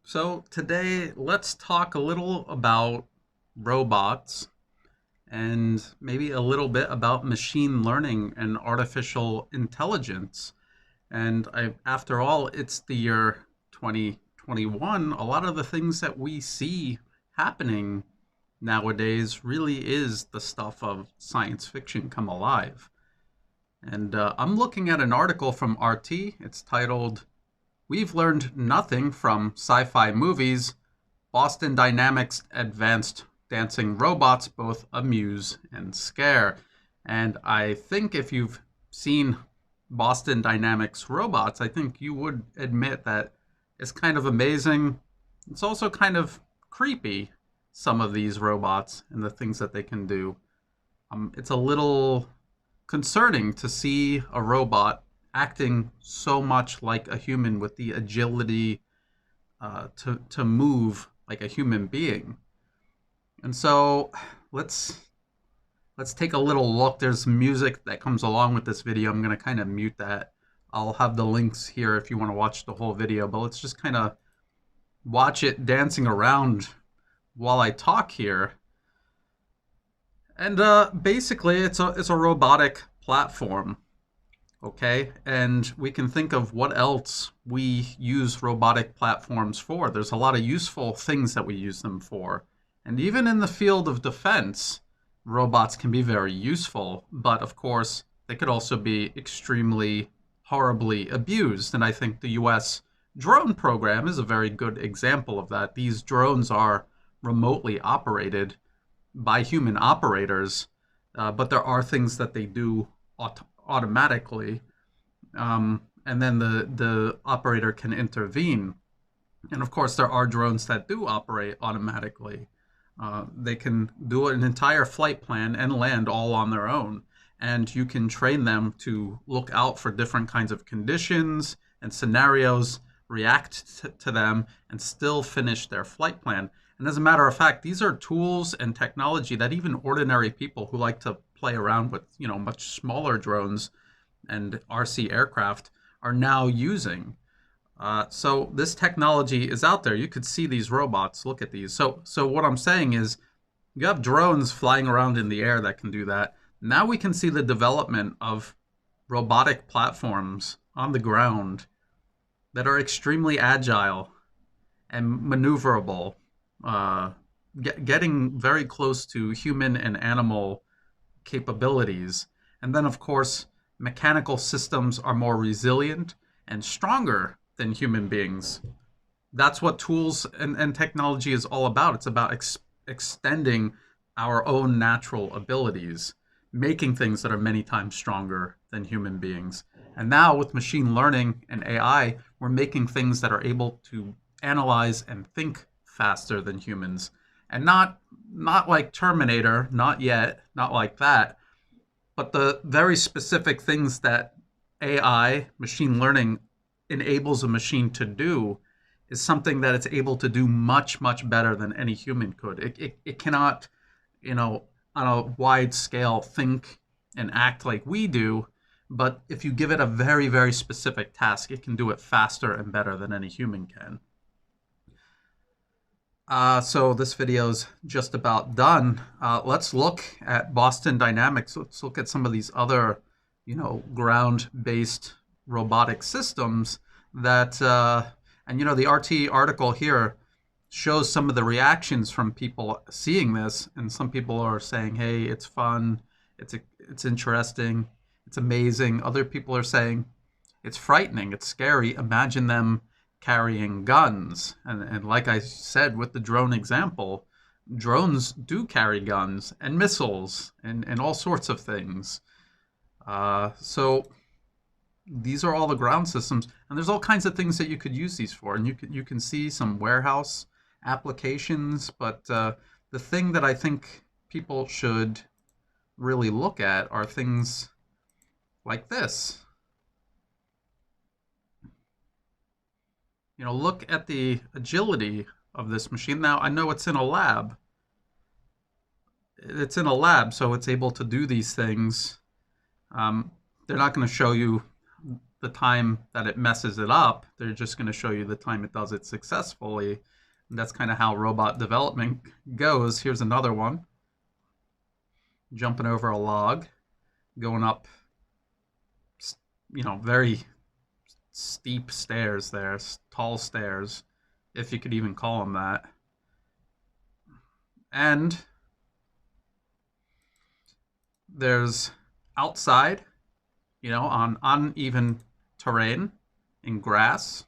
So today, let's talk a little about robots and maybe a little bit about machine learning and artificial intelligence. After all, it's the year 2021. A lot of the things that we see happening nowadays really is the stuff of science fiction come alive. I'm looking at an article from RT. It's titled We've Learned Nothing from Sci-Fi Movies. Boston Dynamics Advanced Dancing Robots Both Amuse and Scare. And I think if you've seen Boston Dynamics robots, I think you would admit that it's kind of amazing. It's also kind of creepy, some of these robots and the things that they can do. It's a little concerning to see a robot acting so much like a human with the agility to move like a human being. And so let's let's take a little look. There's music that comes along with this video. I'm gonna kind of mute that. I'll have the links here if you want to watch the whole video, but let's just kind of watch it dancing around while I talk here. And basically, it's a robotic platform, okay? And we can think of what else we use robotic platforms for. There's a lot of useful things that we use them for. And even in the field of defense, robots can be very useful, but of course, they could also be extremely horribly abused. And I think the US drone program is a very good example of that. These drones are remotely operated by human operators, but there are things that they do automatically, and then the operator can intervene. And of course, there are drones that do operate automatically. They can do an entire flight plan and land all on their own. And you can train them to look out for different kinds of conditions and scenarios, react to them, and still finish their flight plan. And as a matter of fact, these are tools and technology that even ordinary people who like to play around with, much smaller drones and RC aircraft are now using. So this technology is out there. You could see these robots. Look at these. So what I'm saying is, you have drones flying around in the air that can do that. Now we can see the development of robotic platforms on the ground that are extremely agile and maneuverable, getting very close to human and animal capabilities. And then, of course, mechanical systems are more resilient and stronger than human beings. That's what tools and technology is all about. It's about extending our own natural abilities, making things that are many times stronger than human beings. And now with machine learning and AI, we're making things that are able to analyze and think faster than humans. And not like Terminator, not yet, not like that, but the very specific things that AI, machine learning, enables a machine to do is something that it's able to do much, much better than any human could. It cannot, on a wide scale, think and act like we do, but if you give it a very, very specific task, it can do it faster and better than any human can. So this video is just about done. Let's look at Boston Dynamics. Let's look at some of these other, ground-based robotic systems that, the RT article here shows some of the reactions from people seeing this, and some people are saying, "Hey, it's fun, it's interesting, it's amazing." Other people are saying, "It's frightening, it's scary. Imagine them carrying guns." And like I said with the drone example, drones do carry guns and missiles and all sorts of things. So these are all the ground systems, and there's all kinds of things that you could use these for. And you can see some warehouse applications, but the thing that I think people should really look at are things like this. Look at the agility of this machine. Now, I know it's in a lab. It's in a lab, so it's able to do these things. They're not going to show you the time that it messes it up. They're just going to show you the time it does it successfully. And that's kind of how robot development goes. Here's another one. Jumping over a log, going up, very steep stairs there, tall stairs, if you could even call them that. And there's outside, on uneven terrain in grass.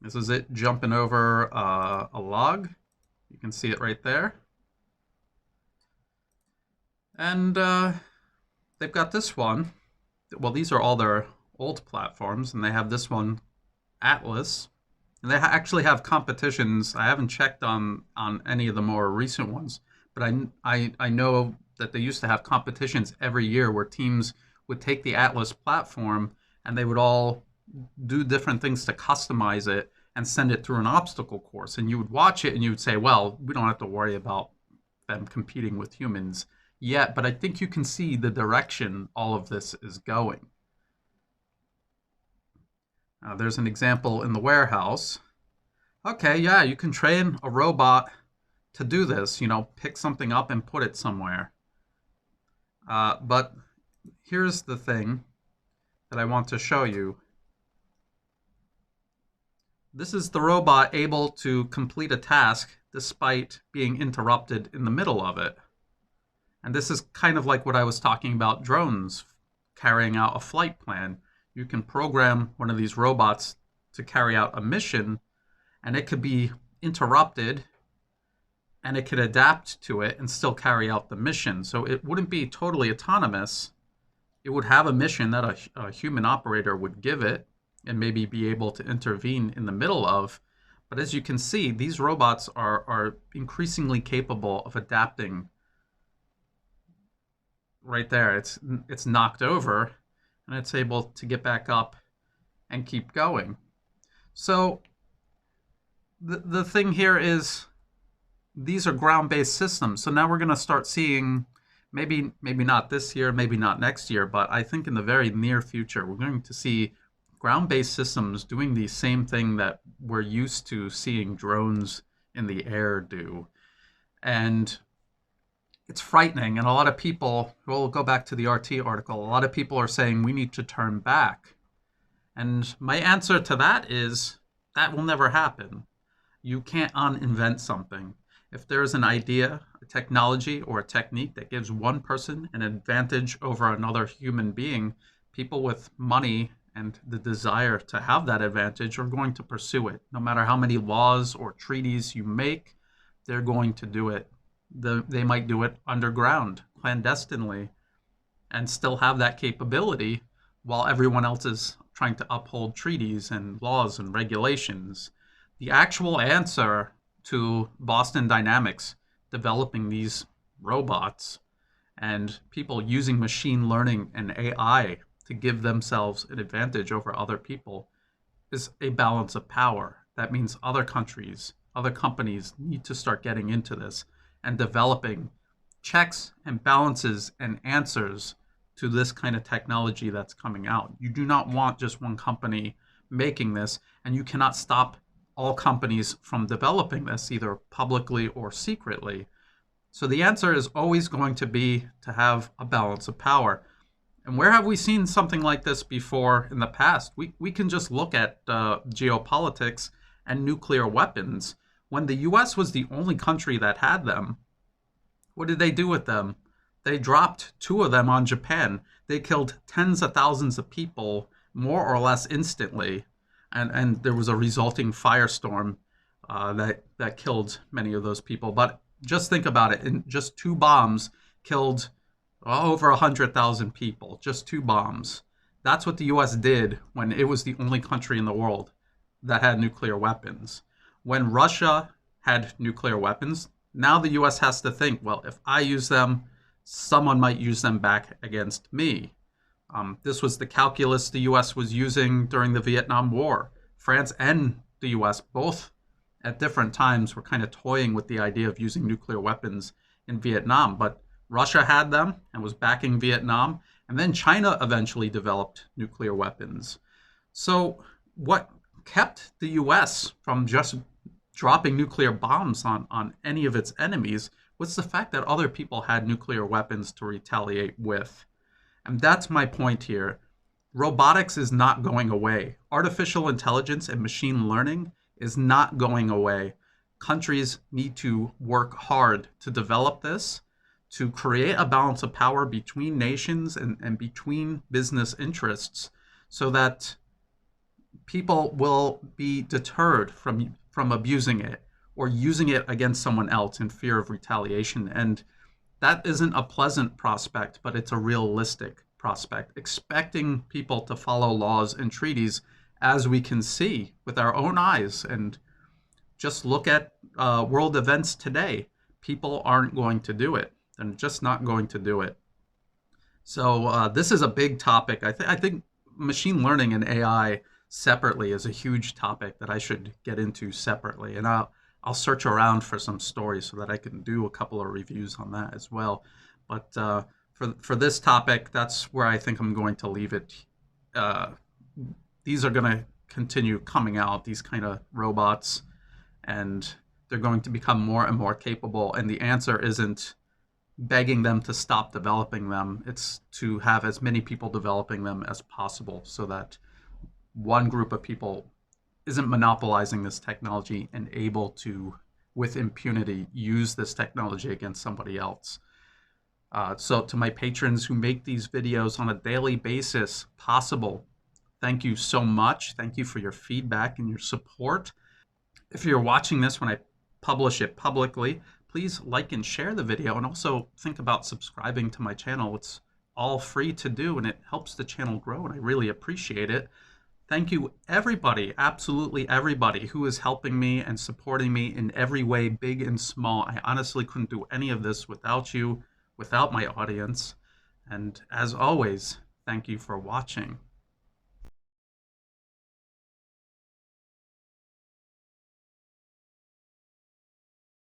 This is it jumping over a log. You can see it right there. And they've got this one. Well, these are all their old platforms, and they have this one, Atlas. And they actually have competitions. I haven't checked on any of the more recent ones, but I know that they used to have competitions every year where teams would take the Atlas platform and they would all do different things to customize it and send it through an obstacle course. And you would watch it and you would say, well, we don't have to worry about them competing with humans yet, but I think you can see the direction all of this is going. There's an example in the warehouse. Okay, yeah, you can train a robot to do this, pick something up and put it somewhere. But here's the thing that I want to show you. This is the robot able to complete a task despite being interrupted in the middle of it. And this is kind of like what I was talking about drones carrying out a flight plan. You can program one of these robots to carry out a mission, and it could be interrupted, and it could adapt to it and still carry out the mission. So it wouldn't be totally autonomous. It would have a mission that a human operator would give it and maybe be able to intervene in the middle of. But as you can see, these robots are increasingly capable of adapting. Right there, it's knocked over, and it's able to get back up and keep going. So the thing here is these are ground-based systems. So now we're going to start seeing, maybe not this year, maybe not next year, but I think in the very near future, we're going to see ground-based systems doing the same thing that we're used to seeing drones in the air do. And it's frightening, and a lot of people, we'll go back to the RT article, a lot of people are saying we need to turn back. And my answer to that is that will never happen. You can't uninvent something. If there's an idea, a technology, or a technique that gives one person an advantage over another human being, people with money and the desire to have that advantage are going to pursue it. No matter how many laws or treaties you make, they're going to do it. They might do it underground, clandestinely, and still have that capability while everyone else is trying to uphold treaties and laws and regulations. The actual answer to Boston Dynamics developing these robots and people using machine learning and AI to give themselves an advantage over other people is a balance of power. That means other countries, other companies need to start getting into this and developing checks and balances and answers to this kind of technology that's coming out. You do not want just one company making this, and you cannot stop all companies from developing this, either publicly or secretly. So the answer is always going to be to have a balance of power. And where have we seen something like this before in the past? We can just look at geopolitics and nuclear weapons. When the US was the only country that had them, what did they do with them? They dropped 2 of them on Japan. They killed tens of thousands of people, more or less instantly. And there was a resulting firestorm that killed many of those people. But just think about it. In just 2 bombs killed over 100,000 people. Just 2 bombs. That's what the US did when it was the only country in the world that had nuclear weapons. When Russia had nuclear weapons, now the US has to think, well, if I use them, someone might use them back against me. This was the calculus the US was using during the Vietnam War. France and the US, both at different times, were kind of toying with the idea of using nuclear weapons in Vietnam. But Russia had them and was backing Vietnam. And then China eventually developed nuclear weapons. So, what kept the US from just dropping nuclear bombs on any of its enemies was the fact that other people had nuclear weapons to retaliate with. And that's my point here. Robotics is not going away. Artificial intelligence and machine learning is not going away. Countries need to work hard to develop this, to create a balance of power between nations and between business interests so that people will be deterred from abusing it or using it against someone else in fear of retaliation. And that isn't a pleasant prospect, but it's a realistic prospect. Expecting people to follow laws and treaties as we can see with our own eyes and just look at world events today. People aren't going to do it. They're just not going to do it. So this is a big topic. I think machine learning and AI separately is a huge topic that I should get into separately. And I'll search around for some stories so that I can do a couple of reviews on that as well. But for this topic, that's where I think I'm going to leave it. These are going to continue coming out, these kind of robots, and they're going to become more and more capable. And the answer isn't begging them to stop developing them. It's to have as many people developing them as possible so that one group of people isn't monopolizing this technology and able to, with impunity, use this technology against somebody else. So to my patrons who make these videos on a daily basis possible, thank you so much. Thank you for your feedback and your support. If you're watching this when I publish it publicly, please like and share the video, and also think about subscribing to my channel. It's all free to do and it helps the channel grow, and I really appreciate it. Thank you everybody, absolutely everybody who is helping me and supporting me in every way, big and small. I honestly couldn't do any of this without you, without my audience. And as always, thank you for watching.